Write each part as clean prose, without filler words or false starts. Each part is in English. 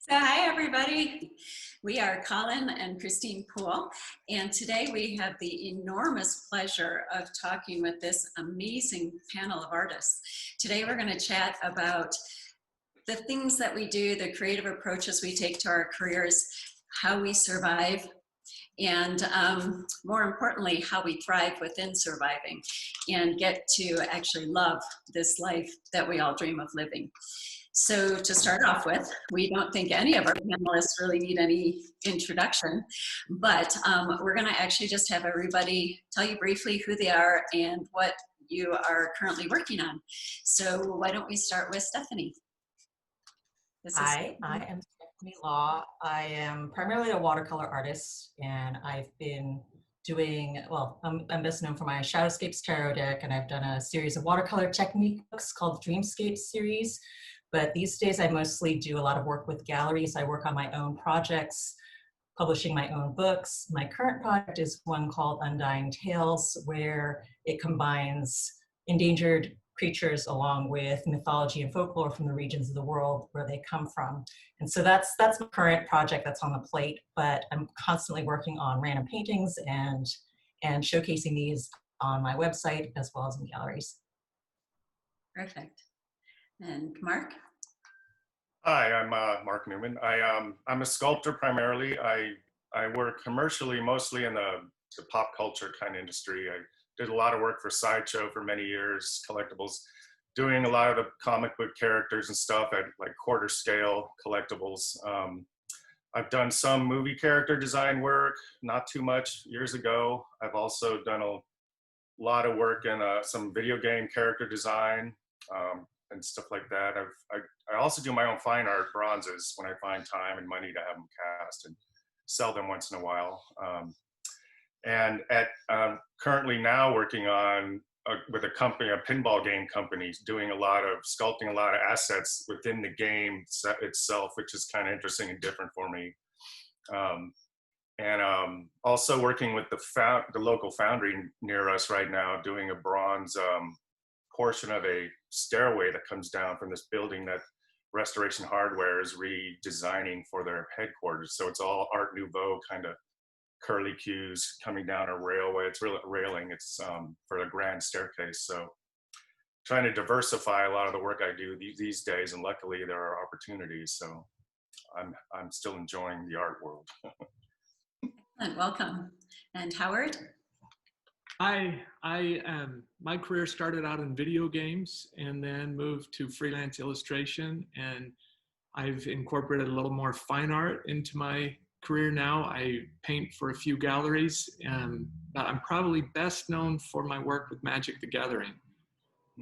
So hi everybody. We are Colin and Christine Poole, and today we have the enormous pleasure of talking with this amazing panel of artists. Today we're going to chat about the things that we do, the creative approaches we take to our careers, how we survive, and more importantly, how we thrive within surviving and get to actually love this life that we all dream of living. So to start off with, we don't think any of our panelists really need any introduction, but we're going to actually just have everybody tell you briefly who they are and what you are currently working on. So why don't we start with Stephanie? Hi, I am Stephanie Law. I am primarily a watercolor artist, and I've been doing, well, I'm best known for my Shadowscapes tarot deck, and I've done a series of watercolor technique books called Dreamscape series. But these days I mostly do a lot of work with galleries. I work on my own projects, publishing my own books. My current project is one called Undying Tales, where it combines endangered creatures along with mythology and folklore from the regions of the world where they come from. And so that's my current project that's on the plate, but I'm constantly working on random paintings and showcasing these on my website as well as in galleries. Perfect. And Mark? Hi, I'm Mark Newman. I'm a sculptor primarily. I work commercially, mostly in the pop culture kind of industry. I did a lot of work for Sideshow for many years, collectibles, doing a lot of the comic book characters and stuff at like quarter scale collectibles. I've done some movie character design work, not too much, years ago. I've also done a lot of work in some video game character design. And stuff like that. I also do my own fine art bronzes when I find time and money to have them cast and sell them once in a while. And currently now working on with a company, a pinball game company, doing a lot of sculpting a lot of assets within the game itself, which is kind of interesting and different for me. Also working with the local foundry near us right now, doing a bronze portion of a stairway that comes down from this building that Restoration Hardware is redesigning for their headquarters. So it's all Art Nouveau kind of curly cues coming down a railway. It's really railing. It's for a grand staircase. So trying to diversify a lot of the work I do these days, and luckily there are opportunities. So I'm still enjoying the art world. Excellent. Welcome. And Howard? Hi, my career started out in video games and then moved to freelance illustration, and I've incorporated a little more fine art into my career now. I paint for a few galleries, but I'm probably best known for my work with Magic the Gathering,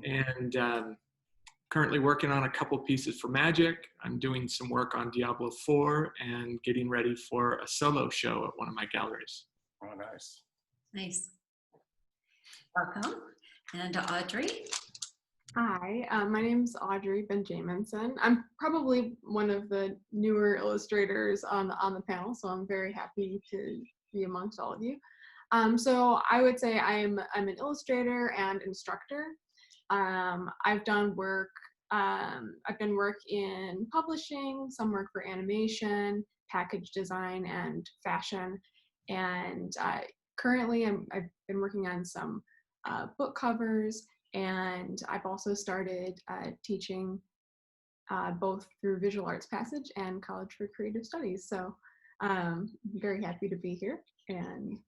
and currently working on a couple pieces for Magic. I'm doing some work on Diablo 4 and getting ready for a solo show at one of my galleries. Oh, nice. Nice. Welcome. And Audrey? Hi, my name's Audrey Benjaminson. I'm probably one of the newer illustrators on the panel, so I'm very happy to be amongst all of you. So I would say I'm an illustrator and instructor. I've done work in publishing, some work for animation, package design, and fashion. And currently I've been working on some book covers, and I've also started teaching both through Visual Arts Passage and College for Creative Studies. So I'm very happy to be here, and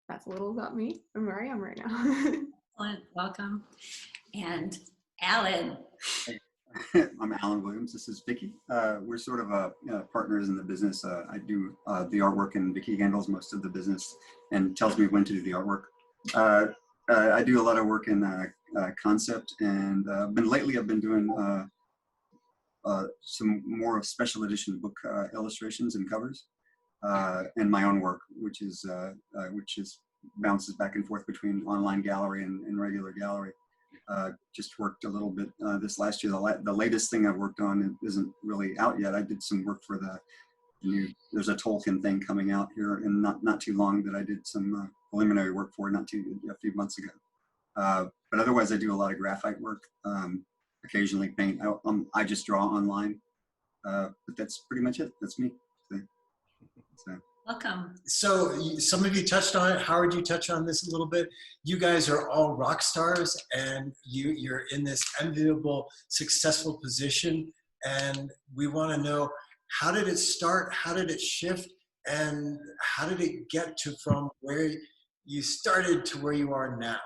that's a little about me and where I am right now. Excellent. Welcome. And Alan. I'm Alan Williams. This is Vicky. We're sort of partners in the business. I do the artwork, and Vicky handles most of the business and tells me when to do the artwork. I do a lot of work in concept, and lately I've been doing some more of special edition book illustrations and covers, and my own work, which bounces back and forth between online gallery and regular gallery. Just worked a little bit this last year. The latest thing I've worked on isn't really out yet. I did some work for there's a Tolkien thing coming out here in not too long that I did some preliminary work for a few months ago. But otherwise I do a lot of graphite work, occasionally paint. I just draw online. but that's pretty much it. That's me. So. Welcome. So some of you touched on it. Howard, you touched on this a little bit. You guys are all rock stars, and you're in this enviable, successful position. And we want to know, how did it start? How did it shift? And how did it get to from where you started to where you are now?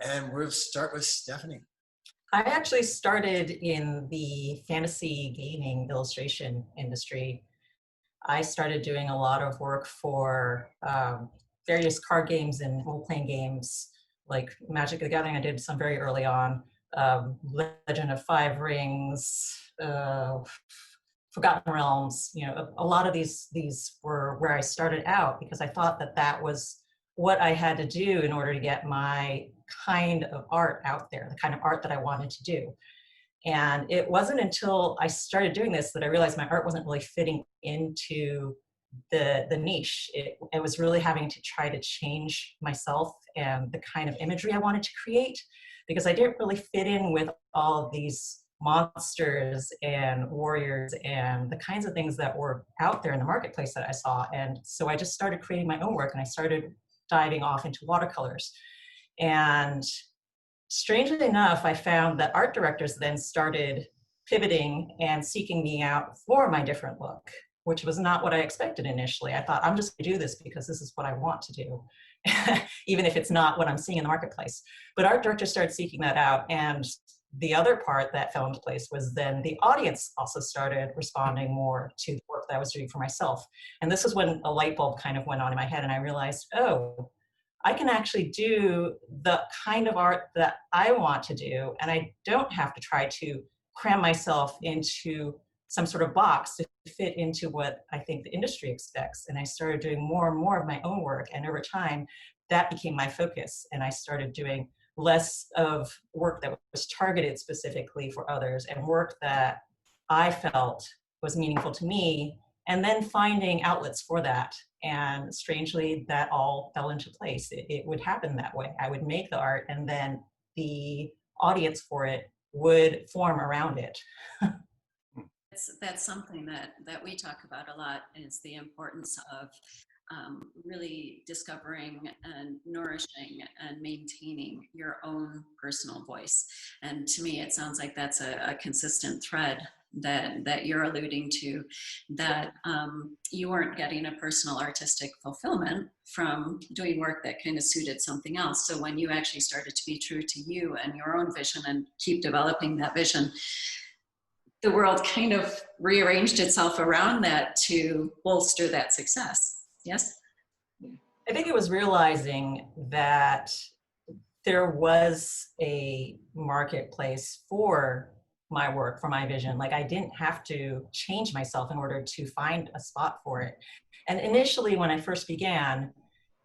And we'll start with Stephanie. I actually started in the fantasy gaming illustration industry. I started doing a lot of work for various card games and role-playing games like Magic the Gathering. I did some very early on. Legend of Five Rings, Forgotten Realms. You know, a lot of these were where I started out because I thought that that was what I had to do in order to get my kind of art out there, the kind of art that I wanted to do. And it wasn't until I started doing this that I realized my art wasn't really fitting into the niche. It was really having to try to change myself and the kind of imagery I wanted to create, because I didn't really fit in with all of these monsters and warriors and the kinds of things that were out there in the marketplace that I saw. And so I just started creating my own work, and I started diving off into watercolors. And strangely enough, I found that art directors then started pivoting and seeking me out for my different look, which was not what I expected initially. I thought, I'm just gonna do this because this is what I want to do, even if it's not what I'm seeing in the marketplace. But art directors started seeking that out. And the other part that fell into place was then the audience also started responding more to the work that I was doing for myself. And this is when a light bulb kind of went on in my head, and I realized, oh, I can actually do the kind of art that I want to do, and I don't have to try to cram myself into some sort of box to fit into what I think the industry expects. And I started doing more and more of my own work, and over time, that became my focus. And I started doing less of work that was targeted specifically for others, and work that I felt was meaningful to me, and then finding outlets for that. And strangely, that all fell into place. It would happen that way. I would make the art, and then the audience for it would form around it. That's something that we talk about a lot, is the importance of really discovering and nourishing and maintaining your own personal voice. And to me, it sounds like that's a consistent thread that you're alluding to, that you weren't getting a personal artistic fulfillment from doing work that kind of suited something else. So when you actually started to be true to you and your own vision and keep developing that vision, the world kind of rearranged itself around that to bolster that success. Yes? I think it was realizing that there was a marketplace for my work, for my vision. Like, I didn't have to change myself in order to find a spot for it. And initially, when I first began,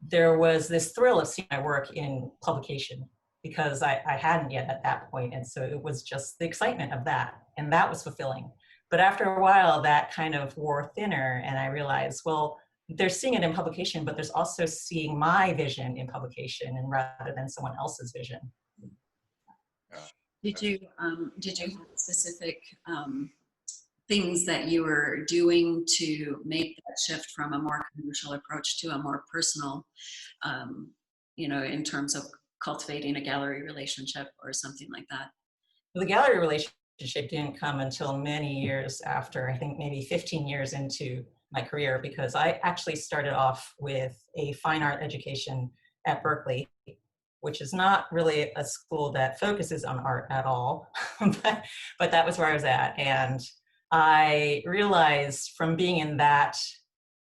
there was this thrill of seeing my work in publication, because I hadn't yet at that point. And so it was just the excitement of that. And that was fulfilling. But after a while, that kind of wore thinner. And I realized, well, they're seeing it in publication, but there's also seeing my vision in publication, and rather than someone else's vision. Did you have specific things that you were doing to make that shift from a more commercial approach to a more personal, in terms of cultivating a gallery relationship or something like that? The gallery relationship didn't come until many years after, I think maybe 15 years into my career, because I actually started off with a fine art education at Berkeley, which is not really a school that focuses on art at all, but that was where I was at. And I realized from being in that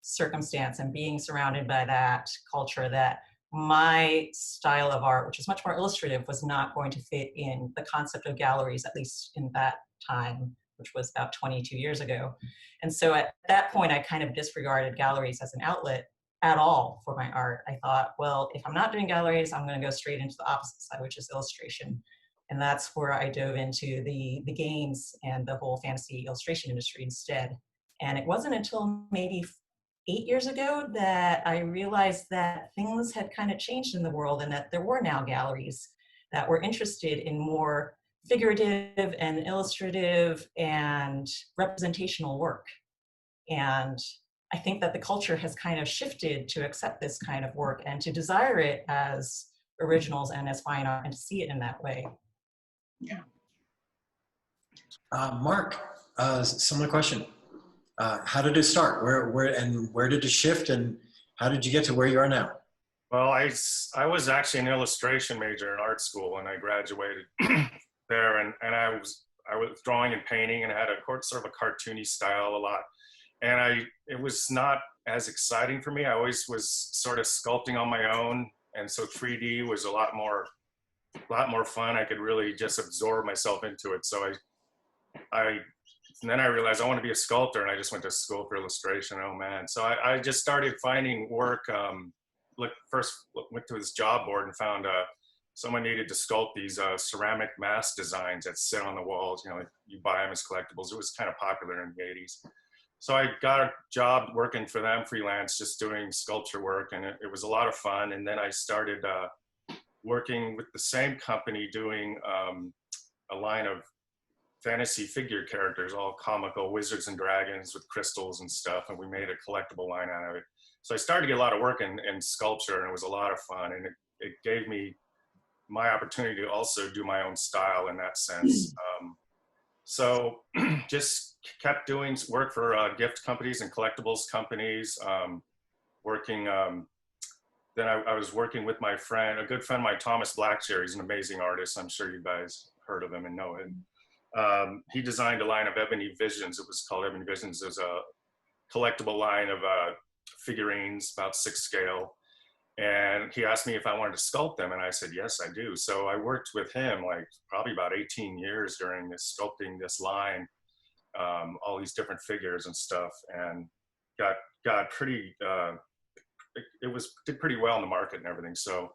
circumstance and being surrounded by that culture that my style of art, which is much more illustrative, was not going to fit in the concept of galleries, at least in that time, which was about 22 years ago. And so at that point, I kind of disregarded galleries as an outlet at all for my art. I thought, well, if I'm not doing galleries, I'm going to go straight into the opposite side, which is illustration. And that's where I dove into the games and the whole fantasy illustration industry instead. And it wasn't until maybe 8 years ago that I realized that things had kind of changed in the world, and that there were now galleries that were interested in more figurative and illustrative and representational work. And I think that the culture has kind of shifted to accept this kind of work and to desire it as originals and as fine art and to see it in that way. Mark, similar question. How did it start? Where did it shift, and how did you get to where you are now? Well, I was actually an illustration major in art school, and I graduated there, and I was drawing and painting, and I had a sort of a cartoony style a lot, and it was not as exciting for me. I always was sort of sculpting on my own, and so 3D was a lot more fun. I could really just absorb myself into it. So and then I realized I want to be a sculptor, and I just went to school for illustration. Oh man! So I just started finding work. First went to this job board and found someone needed to sculpt these ceramic mask designs that sit on the walls. You know, you buy them as collectibles. It was kind of popular in the 80s. So I got a job working for them, freelance, just doing sculpture work, and it was a lot of fun. And then I started working with the same company doing a line of fantasy figure characters, all comical wizards and dragons with crystals and stuff, and we made a collectible line out of it. So I started to get a lot of work in sculpture, and it was a lot of fun, and it gave me my opportunity to also do my own style in that sense. So just kept doing work for gift companies and collectibles companies, working. Then I was working with my friend, a good friend of mine, Thomas Blackshear. He's an amazing artist. I'm sure you guys heard of him and know him. He designed a line of Ebony Visions. It was called Ebony Visions. It was a collectible line of figurines, about 6 scale. And he asked me if I wanted to sculpt them, and I said, yes, I do. So I worked with him like probably about 18 years during this, sculpting this line, all these different figures and stuff, and got pretty, did pretty well in the market and everything. So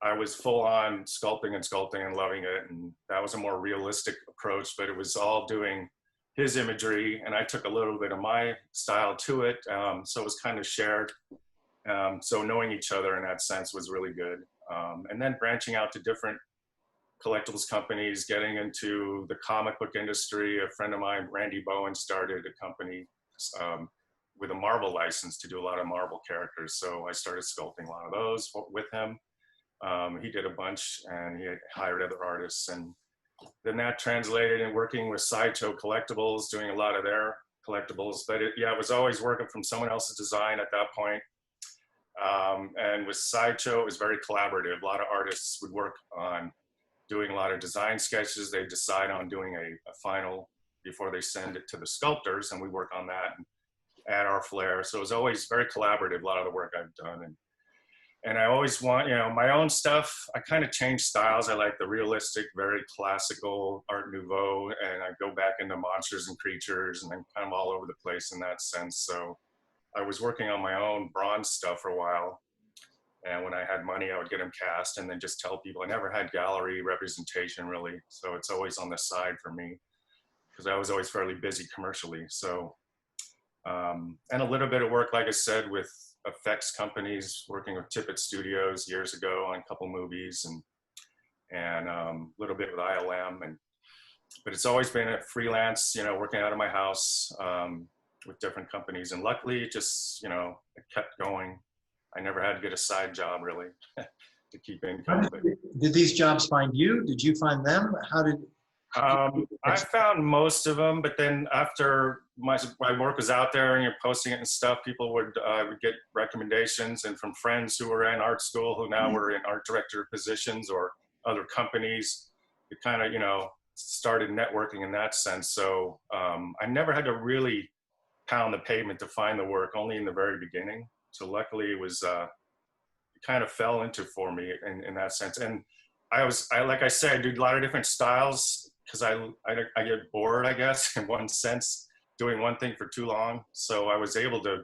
I was full on sculpting and loving it. And that was a more realistic approach, but it was all doing his imagery, and I took a little bit of my style to it. So it was kind of shared. So knowing each other in that sense was really good. And then branching out to different collectibles companies, getting into the comic book industry. A friend of mine, Randy Bowen, started a company with a Marvel license to do a lot of Marvel characters. So I started sculpting a lot of those with him. He did a bunch, and he hired other artists. And then that translated in working with Sideshow Collectibles, doing a lot of their collectibles. But it was always working from someone else's design at that point. And with Sideshow, it was very collaborative. A lot of artists would work on doing a lot of design sketches. They decide on doing a final before they send it to the sculptors, and we work on that and add our flair. So it was always very collaborative, a lot of the work I've done. And I always want, my own stuff. I kind of change styles. I like the realistic, very classical Art Nouveau, and I go back into monsters and creatures, and I'm kind of all over the place in that sense. So I was working on my own bronze stuff for a while. And when I had money, I would get them cast and then just tell people. I never had gallery representation really. So it's always on the side for me because I was always fairly busy commercially. So, and a little bit of work, like I said, with effects companies, working with Tippett Studios years ago on a couple movies, and a little bit with ILM, but it's always been a freelance, working out of my house with different companies, and luckily it just it kept going. I never had to get a side job really to keep income. Did these jobs find you? Did you find them? How did? I found most of them, but then after my work was out there and you're posting it and stuff, people would get recommendations, and from friends who were in art school who now were in art director positions or other companies. It kind of, started networking in that sense. So I never had to really pound the pavement to find the work, only in the very beginning. So luckily it was, it kind of fell into for me in that sense. And I like I said, I do a lot of different styles because I get bored, I guess, in one sense, doing one thing for too long. So I was able to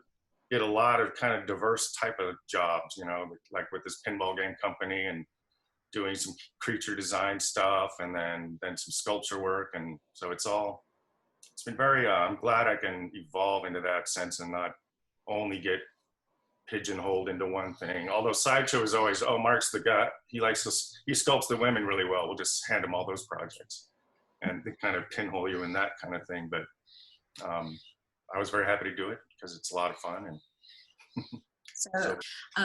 get a lot of kind of diverse type of jobs, like with this pinball game company and doing some creature design stuff, and then some sculpture work. And so it's been very, I'm glad I can evolve into that sense and not only get pigeonholed into one thing. Although Sideshow is always, Mark's the guy, he sculpts the women really well, we'll just hand him all those projects. and they kind of pinhole you in that kind of thing. But I was very happy to do it because it's a lot of fun. And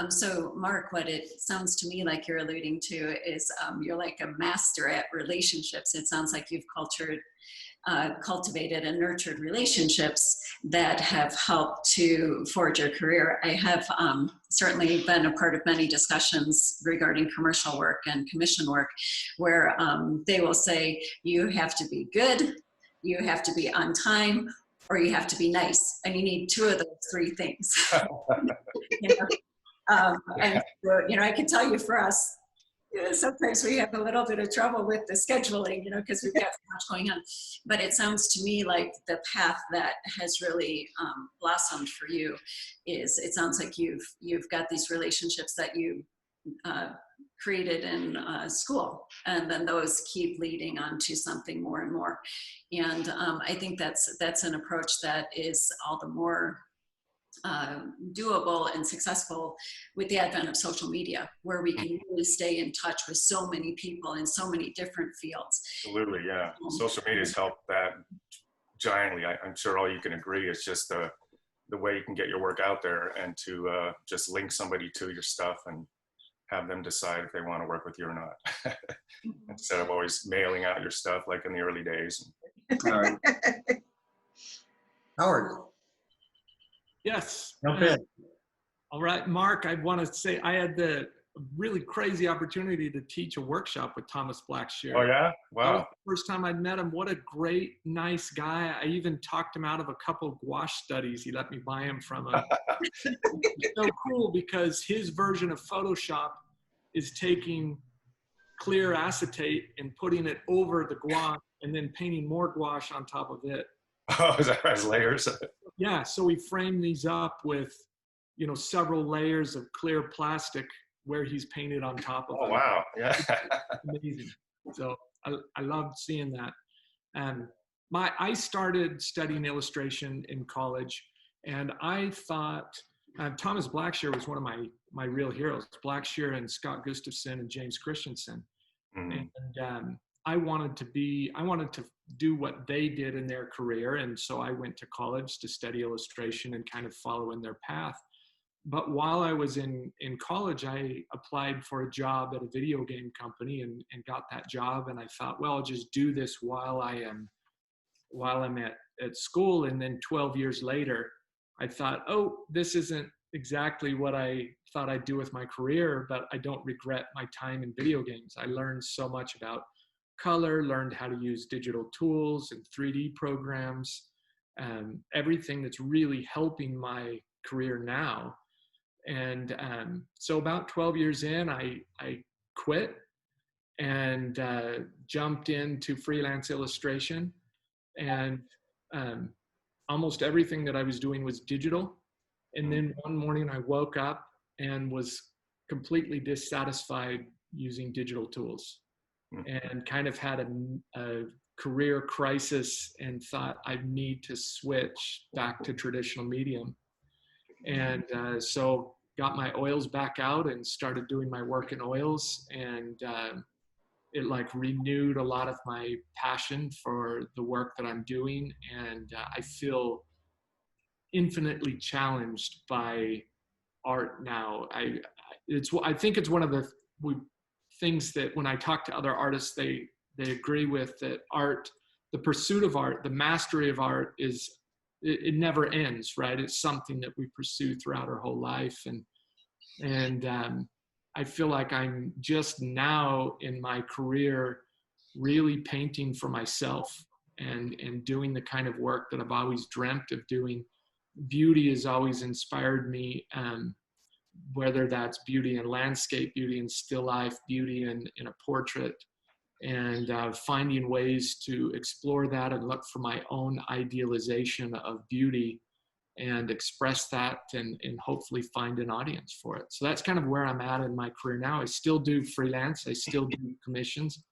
So Mark, what it sounds to me like you're alluding to is you're like a master at relationships. It sounds like you've cultivated and nurtured relationships that have helped to forge your career. I have certainly been a part of many discussions regarding commercial work and commission work where they will say you have to be good, you have to be on time, or you have to be nice, and you need two of those three things. You know? And you know, I can tell you for us, sometimes we have a little bit of trouble with the scheduling, you know, because we've got so much going on. But it sounds to me like the path that has really blossomed for you is, it sounds like you've got these relationships that you created in school, and then those keep leading on to something more and more. And I think that's an approach that is all the more doable and successful with the advent of social media, where we can really stay in touch with so many people in so many different fields. Absolutely, yeah. Social media has helped that giantly. I'm sure all you can agree is just the way you can get your work out there and to just link somebody to your stuff and have them decide if they want to work with you or not. Instead of always mailing out your stuff like in the early days. All right. Howard, Yes. jump in. All right, Mark, I want to say I had the really crazy opportunity to teach a workshop with Thomas Blackshear. Oh yeah? That was Wow. the first time I'd met him. What a great, nice guy. I even talked him out of a couple of gouache studies. He let me buy him from him. It's so cool because his version of Photoshop is taking clear acetate and putting it over the gouache and then painting more gouache on top of it. Oh, is that as layers? Yeah, so we framed these up with, you know, several layers of clear plastic where he's painted on top of Oh, it. wow. Yeah. Amazing. So I loved seeing that. I started studying illustration in college, and I thought Thomas Blackshear was one of my real heroes. Blackshear and Scott Gustafson and James Christensen. Mhm. And I wanted to do what they did in their career, and so I went to college to study illustration and kind of follow in their path. But while I was in college, I applied for a job at a video game company and got that job. And I thought, well, I'll just do this while I'm at school. And then 12 years later, I thought, oh, this isn't exactly what I thought I'd do with my career, but I don't regret my time in video games. I learned so much about color, learned how to use digital tools and 3D programs, everything that's really helping my career now. And so about 12 years in, I quit and jumped into freelance illustration. And almost everything that I was doing was digital. And then one morning I woke up and was completely dissatisfied using digital tools and kind of had a career crisis and thought I need to switch back to traditional medium. And so got my oils back out and started doing my work in oils, and it like renewed a lot of my passion for the work that I'm doing. And I feel infinitely challenged by art now. I think it's one of the things that when I talk to other artists, they agree with, that art, the pursuit of art, the mastery of art is, it never ends, right? It's something that we pursue throughout our whole life. And I feel like I'm just now in my career really painting for myself and doing the kind of work that I've always dreamt of doing. Beauty has always inspired me, whether that's beauty in landscape, beauty in still life, beauty in a portrait, and finding ways to explore that and look for my own idealization of beauty and express that and hopefully find an audience for it. So that's kind of where I'm at in my career now. I still do freelance, I still do commissions,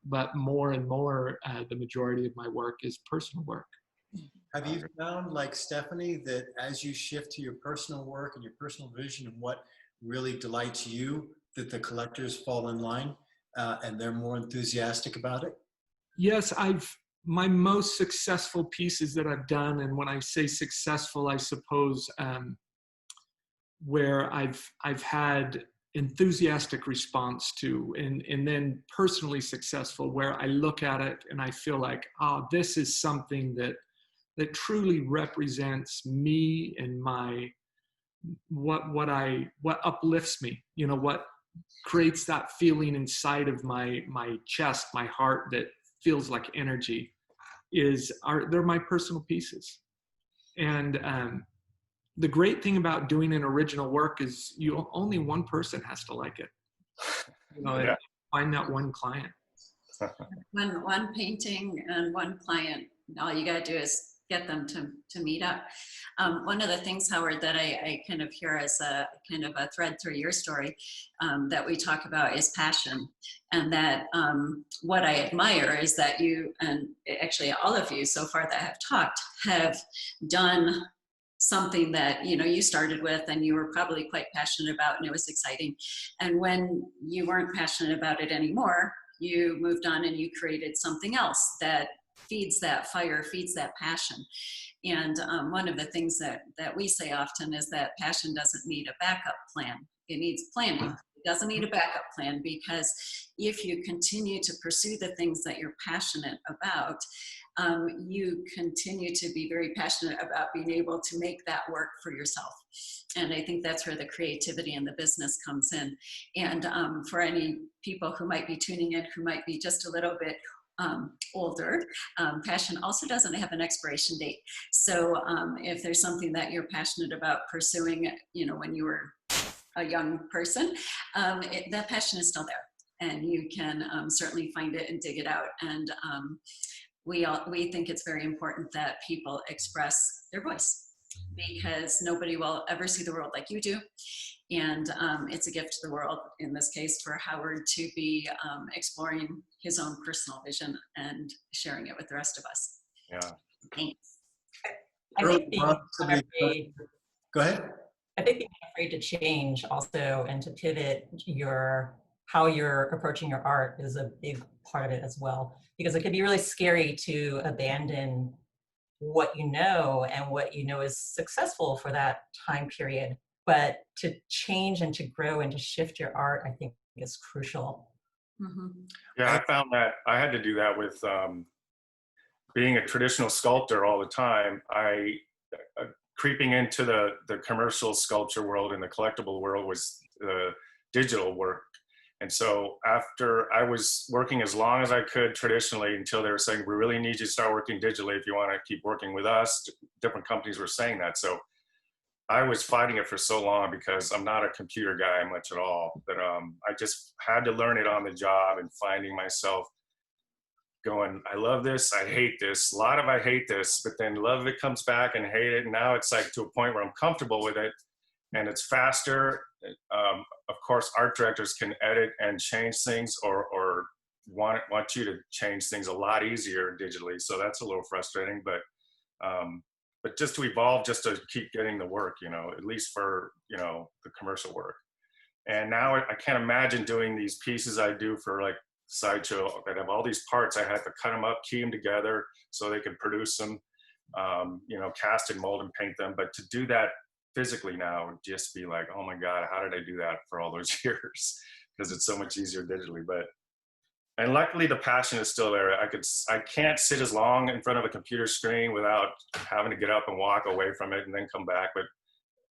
but more and more, the majority of my work is personal work. Have you found, like Stephanie, that as you shift to your personal work and your personal vision and what really delights you, that the collectors fall in line and they're more enthusiastic about it? Yes, my most successful pieces that I've done, and when I say successful, I suppose where I've had enthusiastic response to, and then personally successful, where I look at it and I feel like, oh, this is something that truly represents me and my what uplifts me, what creates that feeling inside of my chest, my heart, that feels like energy, they're my personal pieces. And the great thing about doing an original work is only one person has to like it. Yeah. Find that one client. One painting and one client. All you got to do is get them to meet up. One of the things, Howard, that I kind of hear as a kind of a thread through your story that we talk about is passion. And that what I admire is that you, and actually all of you so far that have talked, have done something that you started with and you were probably quite passionate about, and it was exciting. And when you weren't passionate about it anymore, you moved on and you created something else that feeds that fire, feeds that passion. And one of the things that we say often is that passion doesn't need a backup plan. It needs planning. It doesn't need a backup plan, because if you continue to pursue the things that you're passionate about, you continue to be very passionate about being able to make that work for yourself. And I think that's where the creativity in the business comes in. And for any people who might be tuning in, who might be just a little bit older, passion also doesn't have an expiration date. So if there's something that you're passionate about pursuing, when you were a young person, that passion is still there, and you can certainly find it and dig it out. And we think it's very important that people express their voice, because nobody will ever see the world like you do. And it's a gift to the world, in this case, for Howard to be exploring his own personal vision and sharing it with the rest of us. Yeah. Thanks. I think being afraid, Go ahead. I think being afraid to change also, and to pivot how you're approaching your art, is a big part of it as well. Because it can be really scary to abandon what you know and what you know is successful for that time period. But to change and to grow and to shift your art, I think, is crucial. Mm-hmm. Yeah, I found that I had to do that with being a traditional sculptor all the time. Creeping into the commercial sculpture world and the collectible world was the digital work. And so after I was working as long as I could traditionally, until they were saying, we really need you to start working digitally if you want to keep working with us. Different companies were saying that. So I was fighting it for so long, because I'm not a computer guy much at all, but I just had to learn it on the job, and finding myself going, I love this, I hate this. A lot of I hate this, but then love it comes back and hate it. And now it's like to a point where I'm comfortable with it, and it's faster. Of course, art directors can edit and change things, or want you to change things a lot easier digitally. So that's a little frustrating, but just to evolve, just to keep getting the work, at least for, the commercial work. And now I can't imagine doing these pieces I do for like Sideshow that have all these parts. I had to cut them up, key them together so they could produce them, cast and mold and paint them. But to do that physically now would just be like, oh my God, how did I do that for all those years? Because it's so much easier digitally. And luckily the passion is still there. I can't sit as long in front of a computer screen without having to get up and walk away from it and then come back. But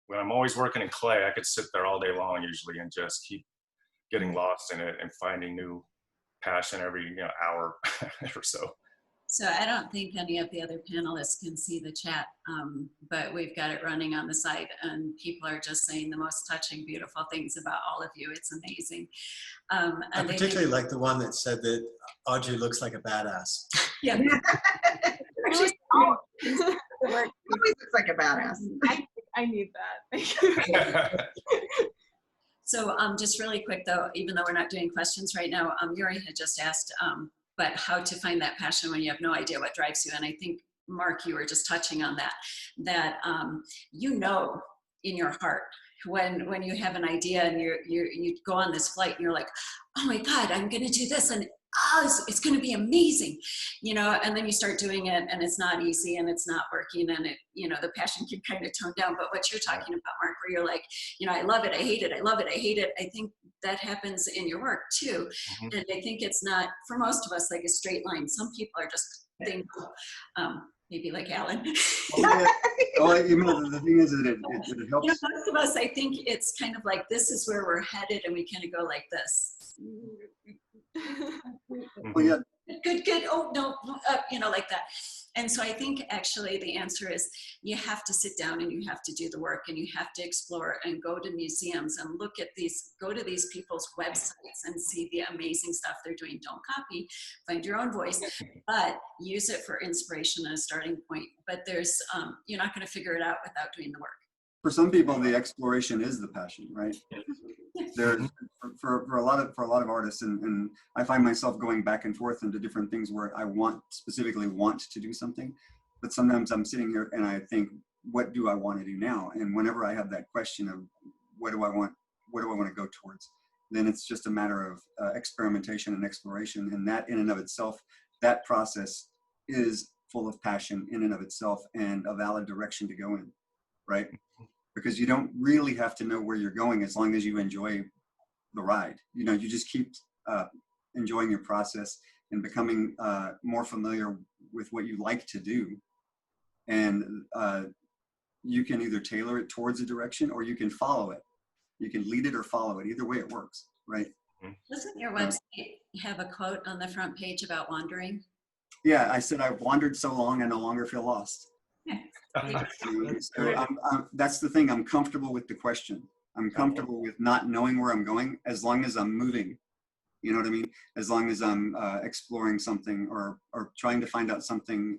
when I'm always working in clay, I could sit there all day long usually and just keep getting lost in it and finding new passion every hour or so. So I don't think any of the other panelists can see the chat, but we've got it running on the side, and people are just saying the most touching, beautiful things about all of you. It's amazing. I particularly like the one that said that Audrey looks like a badass. Yeah. She's always looks like a badass. I need that. So just really quick though, even though we're not doing questions right now, Yuri had just asked, but how to find that passion when you have no idea what drives you. And I think, Mark, you were just touching on that in your heart, when you have an idea and you go on this flight and you're like, oh my God, I'm going to do this. And oh, it's going to be amazing, you know, and then you start doing it and it's not easy and it's not working, and it, you know, the passion can kind of tone down. But what you're talking about, Mark, where you're like, you know, I love it, I hate it, I love it, I hate it. I think that happens in your work too. And I think it's not, for most of us, like a straight line. Some people are just, they know, maybe like Alan. Well, you know, the thing is that it helps. You know, most of us, I think it's kind of like, this is where we're headed, and we kind of go like this. Well, yeah, Good. Oh, no, you know, like that. And so I think actually the answer is you have to sit down and you have to do the work, and you have to explore and go to museums and look at these, go to these people's websites and see the amazing stuff they're doing. Don't copy, find your own voice, but use it for inspiration and a starting point. But there's, you're not going to figure it out without doing the work. for some people, the exploration is the passion, right? There, for a lot of artists, and I find myself going back and forth into different things where I specifically want to do something, but sometimes I'm sitting here and I think, what do I want to do now? And whenever I have that question of what do I want to go towards, then it's just a matter of experimentation and exploration, and that in and of itself, that process is full of passion in and of itself and a valid direction to go in, right? Because you don't really have to know where you're going as long as you enjoy the ride. You know, you just keep enjoying your process and becoming more familiar with what you like to do. And you can either tailor it towards a direction or you can follow it. You can lead it or follow it. Either way it works, right? Doesn't your website have a quote on the front page about wandering? Yeah, I said, I've wandered so long, I no longer feel lost. So that's the thing. I'm comfortable with the question. I'm comfortable with not knowing where I'm going as long as I'm moving. You know what I mean? As long as I'm exploring something or trying to find out something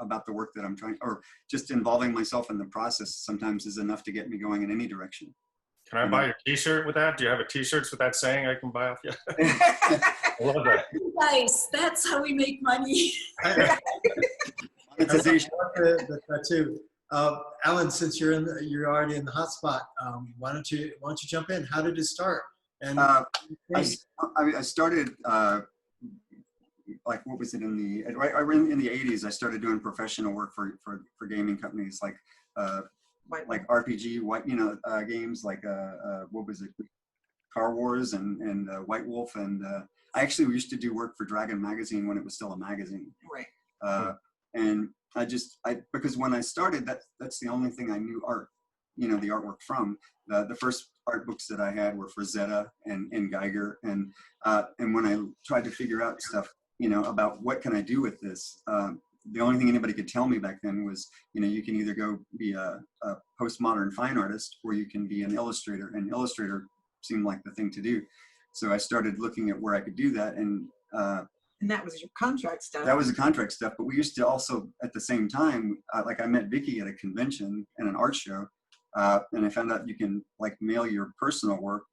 about the work that I'm trying, or just involving myself in the process sometimes is enough to get me going in any direction. Can I buy your t-shirt with that? Do you have a t-shirts with that saying I can buy off you? I love that. Nice. That's how we make money. Monetization. That too. Alan, since you're already in the hot spot, why don't you jump in? How did it start? And I started like, what was it in the in the 80s? I started doing professional work for gaming companies like RPG games like what was it, Car Wars and White Wolf, and I actually used to do work for Dragon magazine when it was still a magazine. Right. And because when I started, that's the only thing I knew the artwork from. The first art books that I had were for Zeta and Geiger, and when I tried to figure out stuff, about what can I do with this, the only thing anybody could tell me back then was, you can either go be a postmodern fine artist or you can be an illustrator, and illustrator seemed like the thing to do. So I started looking at where I could do that, and that was your contract stuff. That was the contract stuff, but we used to also, at the same time, I met Vicky at a convention and an art show, and I found out you can mail your personal work,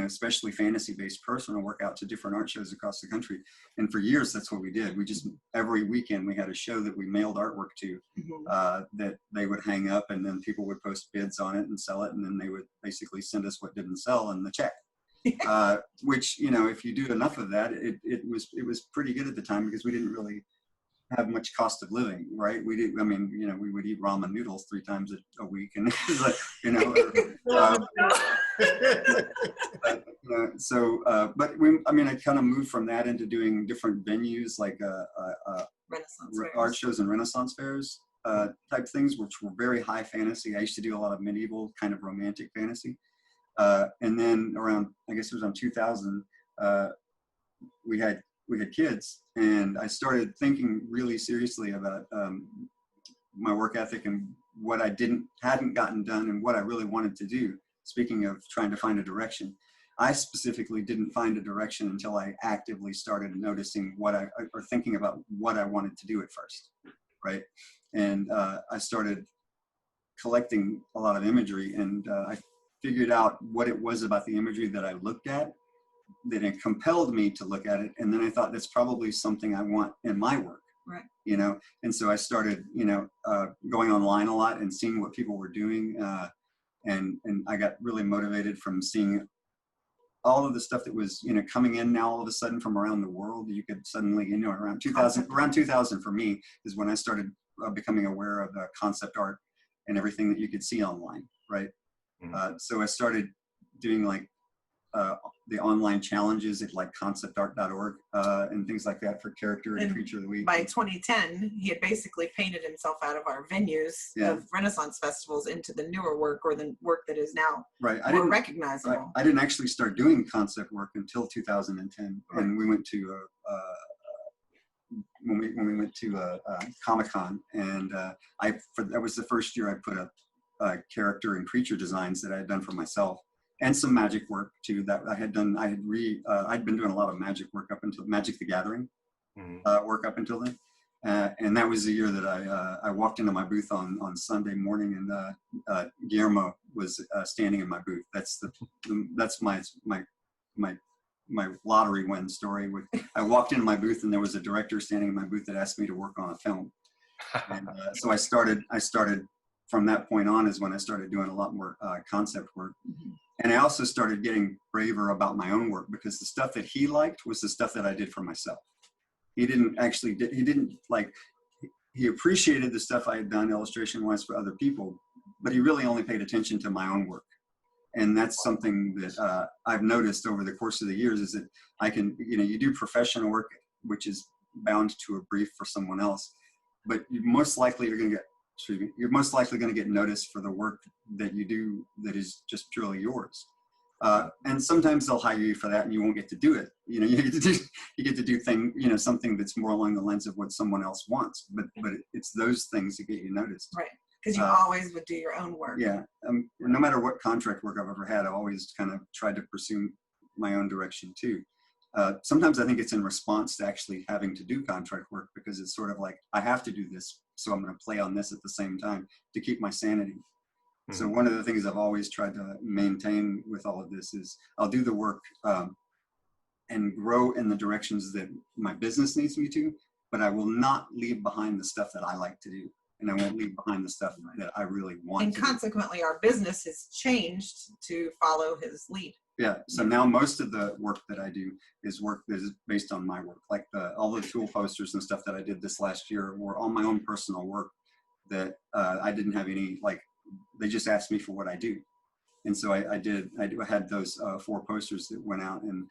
especially fantasy-based personal work, out to different art shows across the country. And for years, that's what we did. We just, every weekend, we had a show that we mailed artwork to, that they would hang up, and then people would post bids on it and sell it, and then they would basically send us what didn't sell and the check. Which, if you do enough of that, it was pretty good at the time, because we didn't really have much cost of living, right? We would eat ramen noodles 3 times a week, and I kind of moved from that into doing different venues like art shows and Renaissance fairs type things, which were very high fantasy. I used to do a lot of medieval kind of romantic fantasy. And then around, I guess it was around 2000, we had kids, and I started thinking really seriously about my work ethic and what I hadn't gotten done and what I really wanted to do. Speaking of trying to find a direction, I specifically didn't find a direction until I actively started noticing or thinking about what I wanted to do at first, right? And I started collecting a lot of imagery, and I figured out what it was about the imagery that I looked at that it compelled me to look at it. And then I thought, that's probably something I want in my work. Right. And so I started, going online a lot and seeing what people were doing. And I got really motivated from seeing all of the stuff that was, coming in now all of a sudden from around the world, you could suddenly, around 2000 for me is when I started becoming aware of concept art and everything that you could see online, right? So I started doing like the online challenges at like conceptart.org and things like that for character and creature of the week. By 2010, he had basically painted himself out of our venues of Renaissance festivals into the newer work, or the work that is now more recognizable. I didn't actually start doing concept work until 2010, and we went to when we went to Comic-Con, and that was the first year I put up character and creature designs that I had done for myself, and some magic work too that I had done. I'd been doing a lot of magic work up until Magic the Gathering work up until then, and that was the year that I walked into my booth on Sunday morning, and Guillermo was standing in my booth. That's my lottery win story. I walked into my booth and there was a director standing in my booth that asked me to work on a film, and so I started from that point on is when I started doing a lot more concept work. And I also started getting braver about my own work, because the stuff that he liked was the stuff that I did for myself. He appreciated the stuff I had done illustration wise for other people, but he really only paid attention to my own work. And that's something that I've noticed over the course of the years, is that I can, you do professional work, which is bound to a brief for someone else, but you're most likely going to get noticed for the work that you do that is just purely yours. And sometimes they'll hire you for that and you won't get to do it. You get to do something that's more along the lines of what someone else wants, but it's those things that get you noticed. Right, because you always would do your own work. Yeah, no matter what contract work I've ever had, I've always kind of tried to pursue my own direction too. Sometimes I think it's in response to actually having to do contract work, because it's sort of like, I have to do this, so I'm going to play on this at the same time to keep my sanity. So one of the things I've always tried to maintain with all of this is I'll do the work and grow in the directions that my business needs me to, but I will not leave behind the stuff that I like to do. And I won't leave behind the stuff that I really want and to consequently, our business has changed to follow his lead. Yeah, so now most of the work that I do is work that is based on my work. Like all the tool posters and stuff that I did this last year were all my own personal work that I didn't have any, they just asked me for what I do. And so I had those 4 posters that went out, and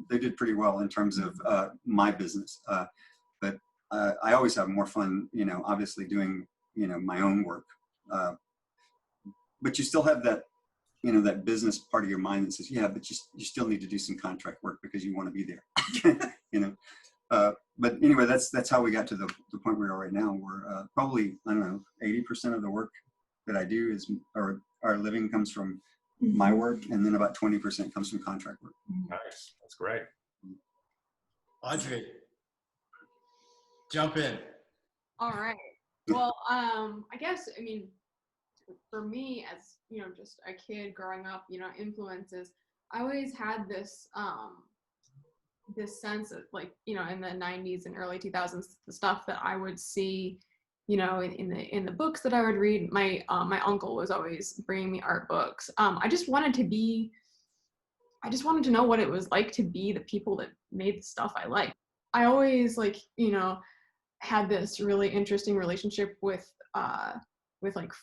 they did pretty well in terms of my business. But I always have more fun, obviously doing, my own work. But you still have that, that business part of your mind that says, yeah, but you still need to do some contract work because you want to be there, But anyway, that's how we got to the point we are right now. We're probably, I don't know, 80% of the work that I do or our living comes from my work, and then about 20% comes from contract work. Nice, that's great. Audrey, jump in. All right. Well, I guess, for me as, just a kid growing up, influences, I always had this, this sense of in the 90s and early 2000s, the stuff that I would see, in the books that I would read. My uncle was always bringing me art books. I just wanted to know what it was like to be the people that made the stuff I liked. I always had this really interesting relationship with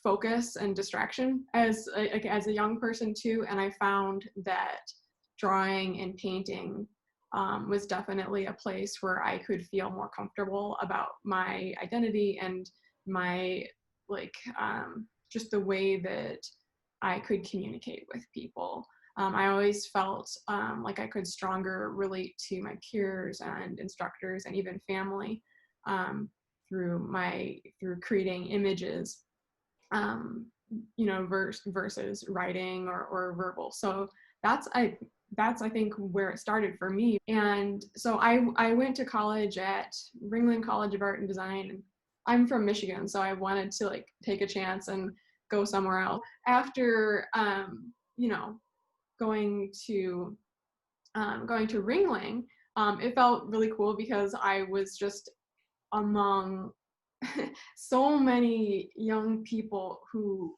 focus and distraction as a young person too. And I found that drawing and painting was definitely a place where I could feel more comfortable about my identity and my just the way that I could communicate with people. I always felt like I could stronger relate to my peers and instructors and even family through creating images, versus writing or verbal. So that's I think where it started for me. And so I went to college at Ringling College of Art and Design. I'm from Michigan, so I wanted to take a chance and go somewhere else. After going to Ringling, it felt really cool because I was just among so many young people who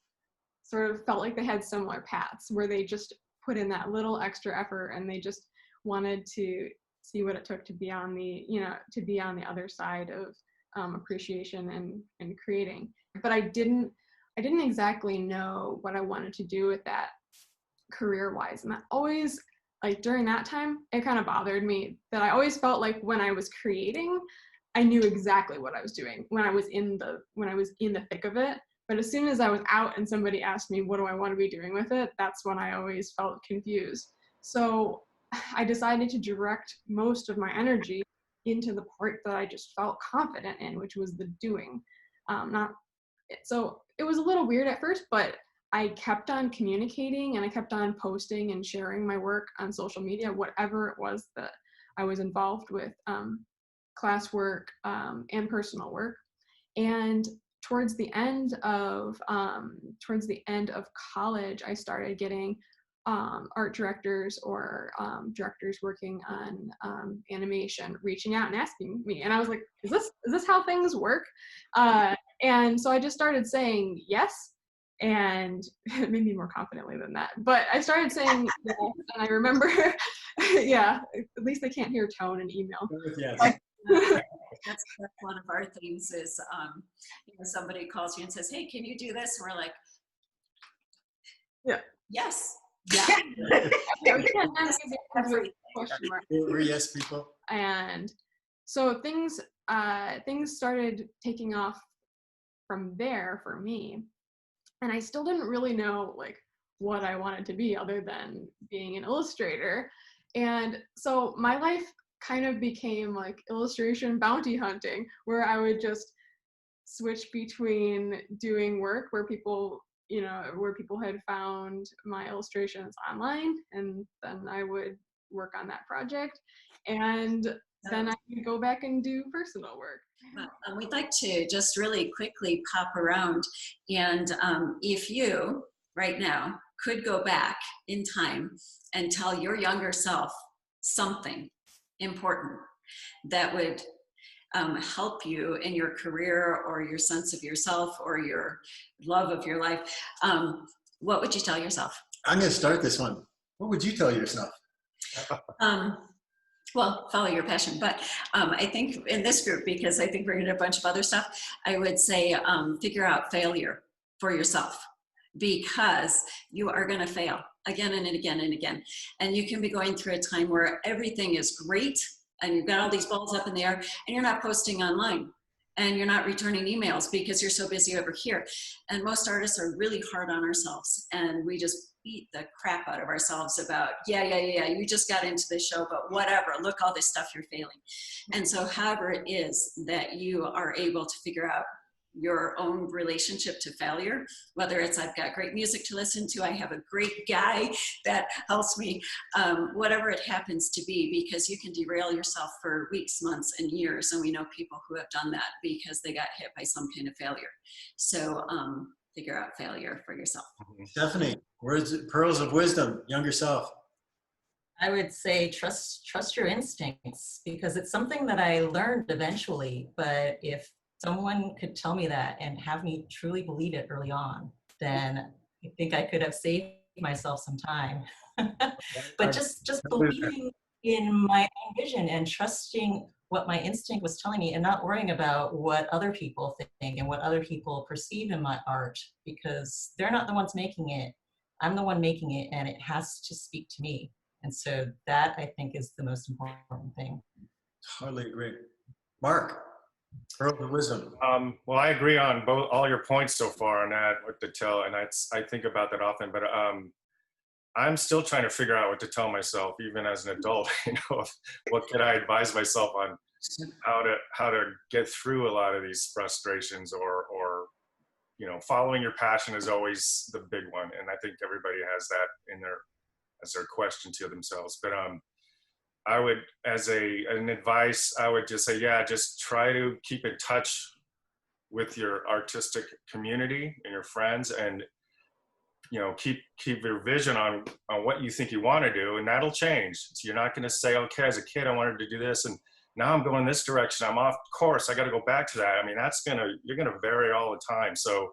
sort of felt like they had similar paths, where they just put in that little extra effort, and they just wanted to see what it took to be on the, to be on the other side of appreciation and creating. But I didn't exactly know what I wanted to do with that career-wise, and that always, like, during that time, it kind of bothered me that I always felt like when I was creating, I knew exactly what I was doing when I was in the thick of it. But as soon as I was out and somebody asked me, what do I want to be doing with it? That's when I always felt confused. So I decided to direct most of my energy into the part that I just felt confident in, which was the doing. So it was a little weird at first, but I kept on communicating and I kept on posting and sharing my work on social media, whatever it was that I was involved with, classwork and personal work. And towards the end of college, I started getting art directors or directors working on animation reaching out and asking me, and I was like, is this how things work? And so I just started saying yes, and maybe more confidently than that, but I started saying yes. And I remember yeah, at least they can't hear tone in email. Yes. That's one of our things is, somebody calls you and says, hey, can you do this? And we're like, yeah, yes. Yeah. We're yes people. And so things started taking off from there for me. And I still didn't really know like what I wanted to be other than being an illustrator. And so my life kind of became like illustration bounty hunting, where I would just switch between doing work where people had found my illustrations online, and then I would work on that project, and then I would go back and do personal work. We'd like to just really quickly pop around, and if you right now could go back in time and tell your younger self something important that would help you in your career or your sense of yourself or your love of your life, what would you tell yourself? I'm going to start this one. What would you tell yourself? Well, follow your passion. But I think in this group, because I think we're going to do a bunch of other stuff, I would say figure out failure for yourself, because you are going to fail again and again and again. And you can be going through a time where everything is great and you've got all these balls up in the air and you're not posting online and you're not returning emails because you're so busy over here. And most artists are really hard on ourselves, and we just beat the crap out of ourselves about, yeah, you just got into this show, but whatever, look, all this stuff you're failing. And so however it is that you are able to figure out your own relationship to failure, whether it's I've got great music to listen to, I have a great guy that helps me, whatever it happens to be, because you can derail yourself for weeks, months, and years. And we know people who have done that because they got hit by some kind of failure. So figure out failure for yourself. Stephanie, words, pearls of wisdom, younger self. I would say trust your instincts, because it's something that I learned eventually. But if someone could tell me that and have me truly believe it early on, then I think I could have saved myself some time. But just believing in my own vision and trusting what my instinct was telling me, and not worrying about what other people think and what other people perceive in my art, because they're not the ones making it. I'm the one making it, and it has to speak to me. And so that, I think, is the most important thing. Totally agree. Mark, pearls of wisdom. Well, I agree on all your points so far on that, what to tell, and I think about that often, but I'm still trying to figure out what to tell myself, even as an adult. What can I advise myself on how to get through a lot of these frustrations, or following your passion is always the big one, and I think everybody has that as their question to themselves. But I would, as an advice, I would just say, yeah, just try to keep in touch with your artistic community and your friends, and keep your vision on what you think you want to do, and that'll change. So you're not going to say, okay, as a kid I wanted to do this, and now I'm going this direction, I'm off course, I got to go back to that. I mean, you're going to vary all the time. So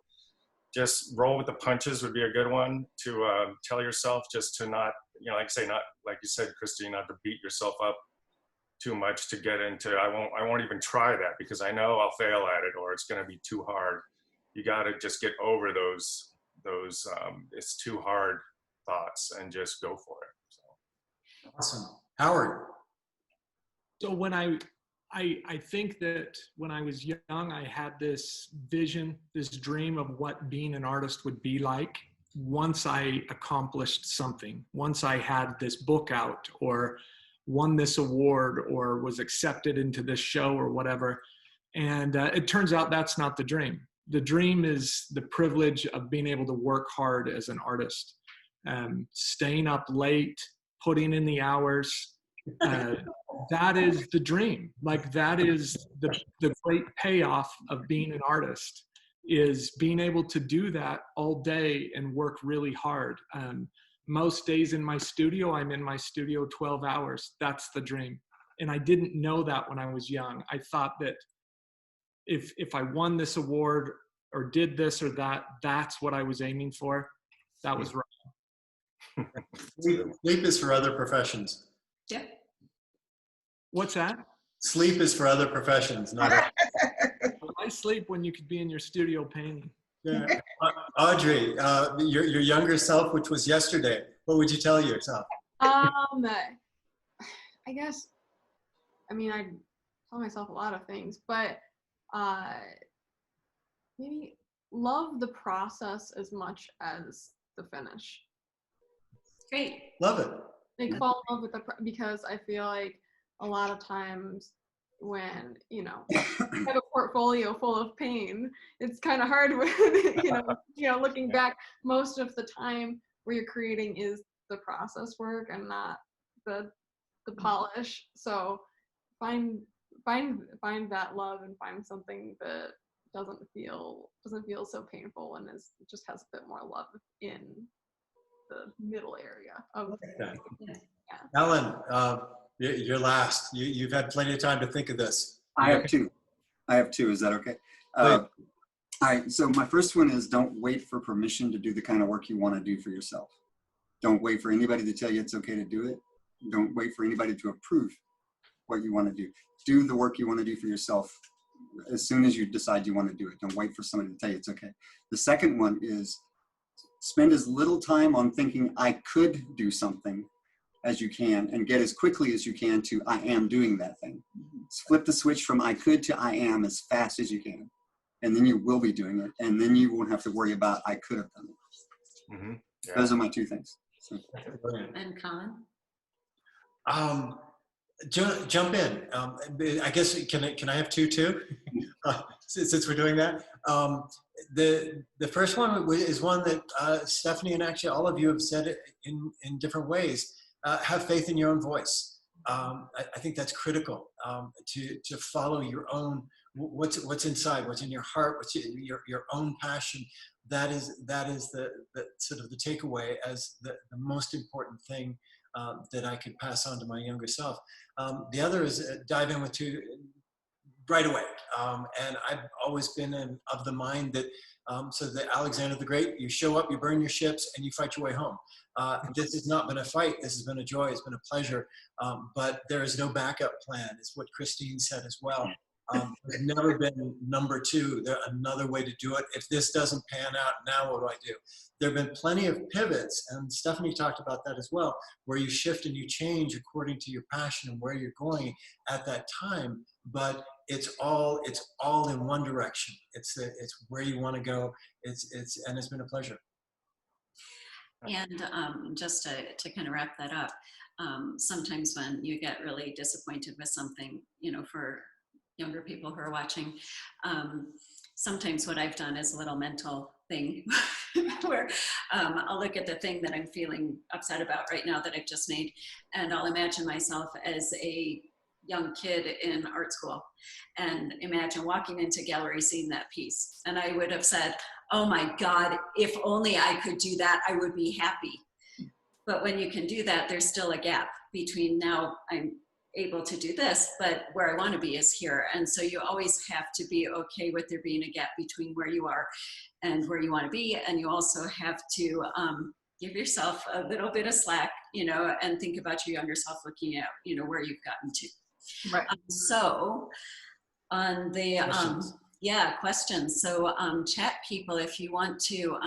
just roll with the punches would be a good one to tell yourself, just to not, you know, like say, not like you said, Christine, not to beat yourself up too much to get into, I won't even try that because I know I'll fail at it or it's going to be too hard. You got to just get over those it's too hard thoughts and just go for it. So. Awesome. Howard. So when I think that when I was young, I had this vision, this dream of what being an artist would be like once I accomplished something, once I had this book out or won this award or was accepted into this show or whatever. And it turns out that's not the dream. The dream is the privilege of being able to work hard as an artist, staying up late, putting in the hours. That is the dream. Like that is the great payoff of being an artist, is being able to do that all day and work really hard. Most days in my studio, I'm in my studio 12 hours. That's the dream. And I didn't know that when I was young. I thought that if I won this award or did this or that, that's what I was aiming for. That was wrong. Sleep is for other professions. Yeah. What's that? Sleep is for other professions, not Why sleep when you could be in your studio painting? Yeah. Audrey, your younger self, which was yesterday, what would you tell yourself? I guess, I mean, I tell myself a lot of things, but maybe love the process as much as the finish. Great. Love it. Like fall in love with because I feel like a lot of times when, you know, you have a portfolio full of pain, it's kind of hard with, you know, looking back. Most of the time where you're creating is the process work and not the polish. So find that love and find something that doesn't feel so painful and just has a bit more love in the middle area of yeah. Ellen, you're last. You've had plenty of time to think of this. I have two. Is that okay? All right. So my first one is, don't wait for permission to do the kind of work you want to do for yourself. Don't wait for anybody to tell you it's okay to do it. Don't wait for anybody to approve what you want to do. Do the work you want to do for yourself as soon as you decide you want to do it. Don't wait for somebody to tell you it's okay. The second one is, spend as little time on thinking I could do something as you can, and get as quickly as you can to I am doing that thing. Flip the switch from I could to I am as fast as you can. And then you will be doing it. And then you won't have to worry about I could have done it. Mm-hmm. Yeah. Those are my two things. So. And Colin? Jump in. I guess, can I have two too? Since we're doing that. The first one is one that Stephanie and actually all of you have said it in different ways. Have faith in your own voice. I think that's critical to follow your own, what's inside, what's in your heart, what's your own passion. That is the sort of the takeaway as the most important thing that I could pass on to my younger self. The other is dive in with two right away. And I've always been of the mind that, so that Alexander the Great, you show up, you burn your ships, and you fight your way home. This has not been a fight. This has been a joy. It's been a pleasure. But there is no backup plan. It's what Christine said as well. There's never been number two. There's another way to do it. If this doesn't pan out, now what do I do? There have been plenty of pivots, and Stephanie talked about that as well, where you shift and you change according to your passion and where you're going at that time. But it's all in one direction. It's where you want to go. And it's been a pleasure. And just to kind of wrap that up, sometimes when you get really disappointed with something, for younger people who are watching, sometimes what I've done is a little mental thing where I'll look at the thing that I'm feeling upset about right now that I've just made, and I'll imagine myself as a young kid in art school and imagine walking into gallery seeing that piece. And I would have said, oh my God, if only I could do that, I would be happy. But when you can do that, there's still a gap between now I'm able to do this, but where I want to be is here. And so you always have to be okay with there being a gap between where you are and where you want to be. And you also have to give yourself a little bit of slack, you know, and think about your younger self looking at, you know, where you've gotten to. Right. So on the, Questions? yeah, questions. So chat people, if you want to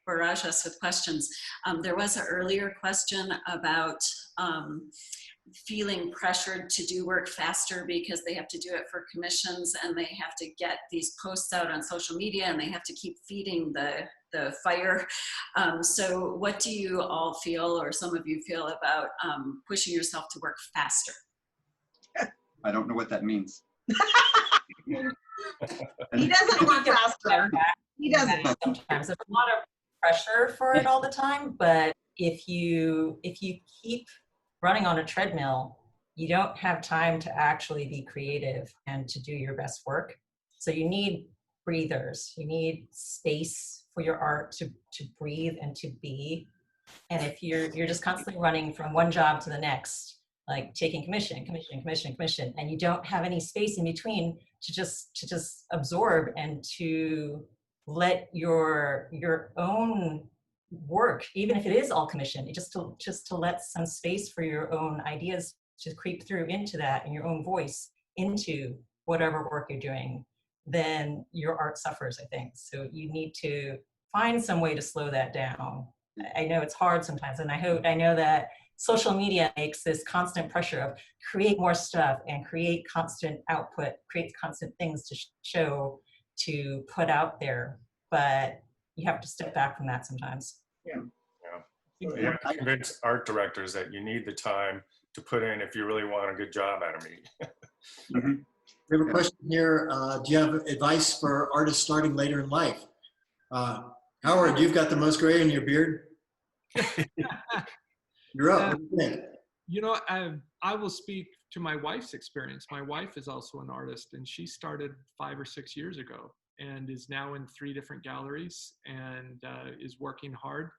barrage us with questions. There was an earlier question about feeling pressured to do work faster because they have to do it for commissions and they have to get these posts out on social media and they have to keep feeding the fire. So what do you all feel, or some of you feel, about pushing yourself to work faster? I don't know what that means. He doesn't work faster. He doesn't. Sometimes there's a lot of pressure for it all the time, but if you keep running on a treadmill, you don't have time to actually be creative and to do your best work. So you need breathers. You need space for your art to breathe and to be. And if you're just constantly running from one job to the next, like taking commission, and you don't have any space in between to just absorb and to let your own work, even if it is all commission, just to let some space for your own ideas to creep through into that, and your own voice into whatever work you're doing, then your art suffers, I think. So you need to find some way to slow that down. I know it's hard sometimes, and I know that social media makes this constant pressure of create more stuff and create constant output, create constant things to show, to put out there, but you have to step back from that sometimes. Yeah. Yeah. You have to convince art directors that you need the time to put in if you really want a good job out of me. Mm-hmm. We have a question here. Do you have advice for artists starting later in life? Howard, you've got the most gray in your beard. You're up. What do you think? You know, I will speak to my wife's experience. My wife is also an artist, and she started 5 or 6 years ago and is now in 3 different galleries and is working hard.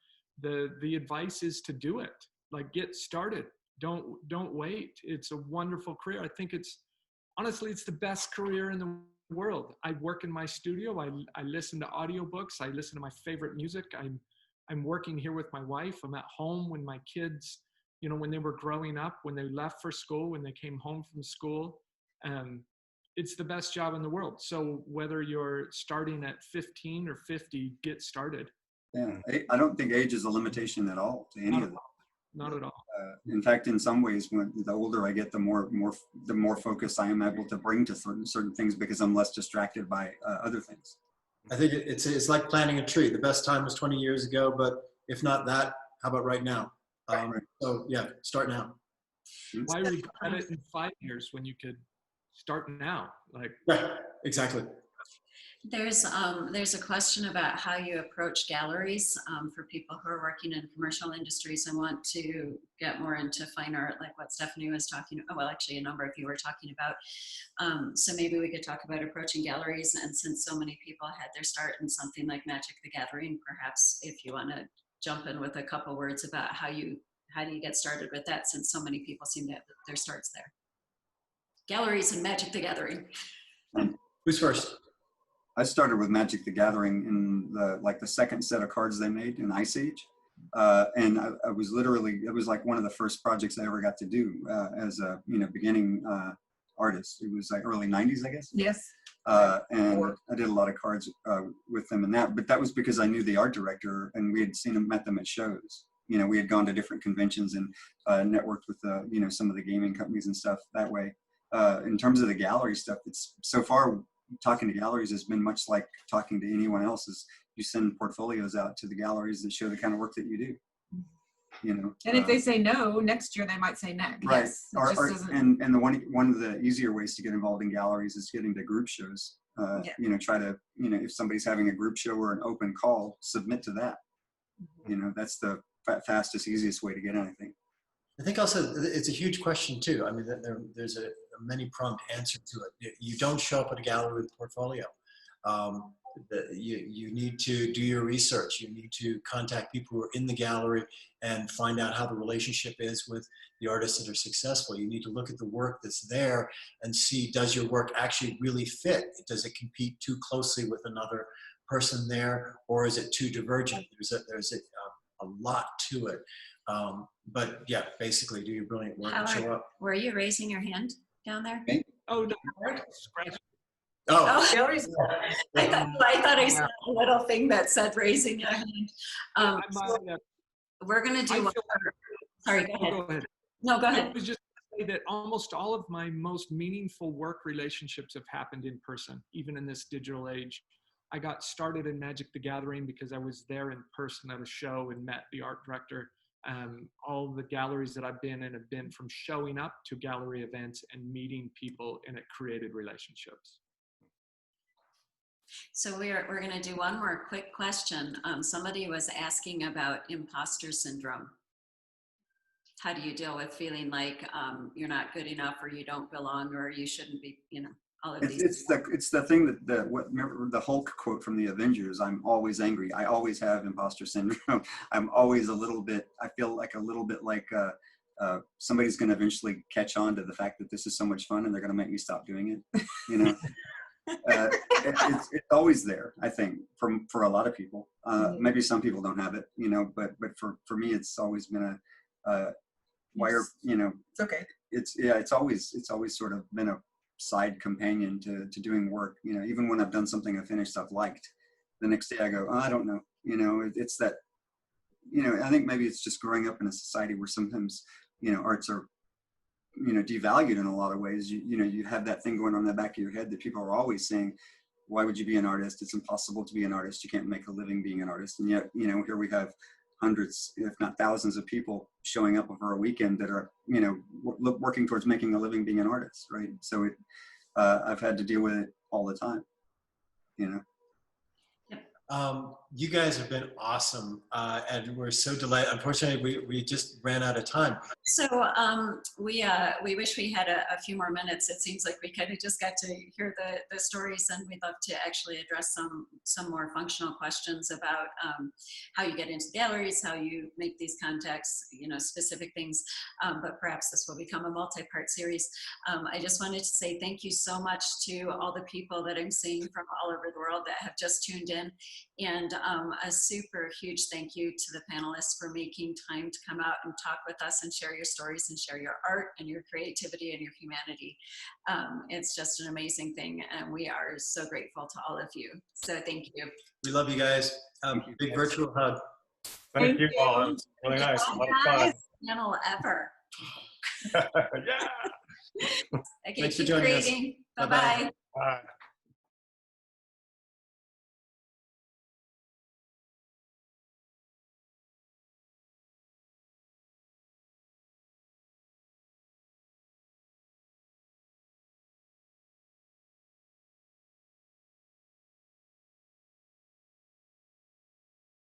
The advice is to do it. Like, get started. Don't wait. It's a wonderful career. I think honestly, it's the best career in the world. I work in my studio. I listen to audiobooks. I listen to my favorite music. I'm working here with my wife. I'm at home when my kids, you know, when they were growing up, when they left for school, when they came home from school, it's the best job in the world. So whether you're starting at 15 or 50, get started. Yeah, I don't think age is a limitation at all to any of them. Not at all. In fact, in some ways, when the older I get, the more focus I am able to bring to certain things because I'm less distracted by other things. I think it's like planting a tree. The best time was 20 years ago, but if not that, how about right now? So yeah, start now. Why regret it in 5 years when you could start now? Like, right, exactly. There's a question about how you approach galleries for people who are working in commercial industries and want to get more into fine art, like what Stephanie was talking about. Well, actually, a number of you were talking about. So maybe we could talk about approaching galleries. And since so many people had their start in something like Magic the Gathering, perhaps if you want to jump in with a couple words about how do you get started with that, since so many people seem to have their starts there. Galleries and Magic the Gathering. Who's first? I started with Magic the Gathering in the second set of cards they made in Ice Age. And I was literally, it was like one of the first projects I ever got to do as a beginning artist. It was like early 90s, I guess. Yes. And I did a lot of cards with them in that, but that was because I knew the art director and we had met them at shows. You know, we had gone to different conventions and networked with some of the gaming companies and stuff that way. In terms of the gallery stuff, it's so far talking to galleries has been much like talking to anyone else. Is you send portfolios out to the galleries that show the kind of work that you do. You know, and if they say no, next year they might say next. Right. Yes, and the one of the easier ways to get involved in galleries is getting to group shows. Try to if somebody's having a group show or an open call, submit to that. That's the fastest, easiest way to get in, I think. I think also it's a huge question too. I mean, there's a many-pronged answer to it. You don't show up at a gallery with a portfolio. you need to do your research. You need to contact people who are in the gallery and find out how the relationship is with the artists that are successful. You need to look at the work that's there and see, does your work actually really fit? Does it compete too closely with another person there, or is it too divergent? There's a lot to it. But yeah, basically do your brilliant work and show up. Were you raising your hand down there? Oh, no, scratch. Oh, Galleries. I thought I saw a little thing that said raising your hand. So we're going to do one more. Sorry, go ahead. Go ahead. No, go ahead. I was just going to say that almost all of my most meaningful work relationships have happened in person, even in this digital age. I got started in Magic the Gathering because I was there in person at a show and met the art director. All the galleries that I've been in have been from showing up to gallery events and meeting people, and it created relationships. So we're going to do one more quick question. Somebody was asking about imposter syndrome. How do you deal with feeling like you're not good enough, or you don't belong, or you shouldn't be, all of these it's the thing that remember the Hulk quote from the Avengers, I'm always angry. I always have imposter syndrome. I'm always a little bit, I feel like a little bit like somebody's going to eventually catch on to the fact that this is so much fun and they're going to make me stop doing it, it's always there, I think, for a lot of people. Maybe some people don't have it, but for me, it's always been a wire, It's okay. It's always sort of been a side companion to doing work. Even when I've done something I finished I've liked, the next day I go, oh, I don't know. It's that, I think maybe it's just growing up in a society where sometimes, arts are, devalued in a lot of ways. You have that thing going on in the back of your head that people are always saying, why would you be an artist? It's impossible to be an artist. You can't make a living being an artist. And yet, here we have hundreds, if not thousands of people showing up for a weekend that are, working towards making a living being an artist, right? So I've had to deal with it all the time, You guys have been awesome, and we're so delighted. Unfortunately, we just ran out of time. So we wish we had a few more minutes. It seems like we kind of just got to hear the stories, and we'd love to actually address some more functional questions about how you get into galleries, how you make these contacts, specific things. But perhaps this will become a multi-part series. I just wanted to say thank you so much to all the people that I'm seeing from all over the world that have just tuned in. And a super huge thank you to the panelists for making time to come out and talk with us and share your stories and share your art and your creativity and your humanity. It's just an amazing thing, and we are so grateful to all of you. So thank you. We love you guys. Big virtual hug. Thank you all. It was really nice. A lot of fun. Panel ever. Yeah. Okay, Thanks for keep joining us. creating. Bye-bye. Bye.